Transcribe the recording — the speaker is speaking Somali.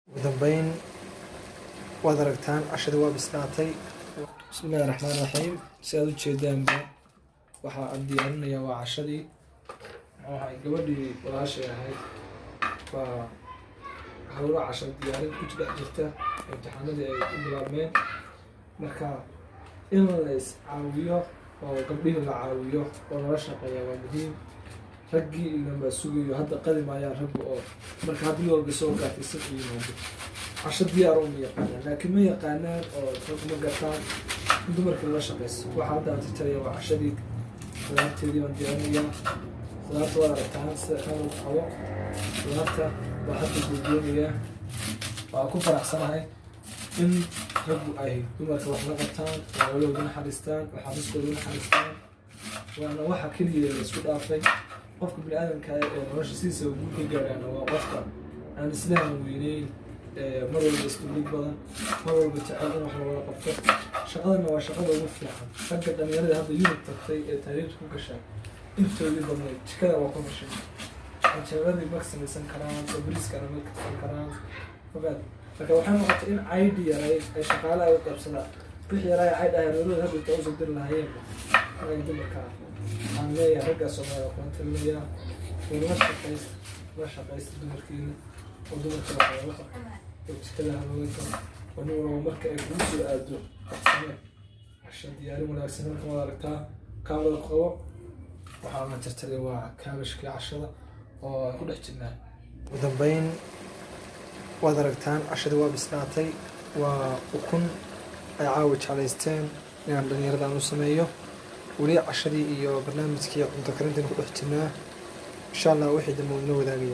ugu dambeyn waad aragtaan cashadii waa bislaatay. bismillahi raxmaani raxiim. si aad u jeedaanba waxaa aan diyaarinayaa waa cashadii waxay gabadhii walaashay ahayd waa hawlo casho diyaarin ku dhex jirta imtixaanadii ay u bilaabmeen. marka in la is caawiyo oo gabdhihii la caawiyo oo lala shaqeeya waa muhiim. raggii inaba sugayo hadda qadi maayaan raggu oo marka haddii walba soo gaartay si u yimaado casho diyaar uma yaqaanaan, laakiin ma yaqaanaan oo rag ma gataan in dumarka lala shaqeyso. waxaa hadda aan tirtiraya waa cashadii khudaarteedii baan diyaarinayaa. khudaarta waad aragtaan sida kan u qabo. khudaarta waa hadda googoonayaa. waa ku faraxsanahay in raggu ay dumarka wax la qabtaan, walaalooda naxariistaan, waxaariskooda naxariistaan. waana waxa keliya la isku dhaafay. qofka bini'aadamka ee nolosha sidiisa ugu ka gaarana waa qofka aan islaam weyneyn, mar walba isku mid badan, mar walba jecel in wax loola qabto. shaqadana waa shaqada ugu fiican. ragga dhalinyarada hadda yurub tagtay ee taariikh ku gashay intoodii badnayd jikada waa ku gashay. canjeeradii ma samaysan karaan, bariiskana ma karsan karaan. ogaad marka waxay noqotay in caydhi yarayd ay shaqaalaha u qabsadaan. wixii yaraa caydh ah reerooda hadda inta usoo diri lahaayeen ay dumarka waxaan leeyahay raggaa Soomaaliya kuwan talinayaa la shaqaysta dumarkiina oo dumarka waxaa la qabto oo jikada halooga galo oo nin walba marka ay kugu soo aado waxsame casho diyaarin wanaagsan. marka waad aragtaa kaamada ku qabo waxaa la jarjaray waa kaabashkii cashada oo aan ku dhex jirnaa. ugu dambeyn waad aragtaan cashadii waa bislaatay. waa ukun ay caawi jeclaysteen inaan dhalinyarada aan u sameeyo. weli cashadii iyo barnaamijkii cunto karintan ku dhex jirnaa. insha allah wixii dambe wadina wadaagaya.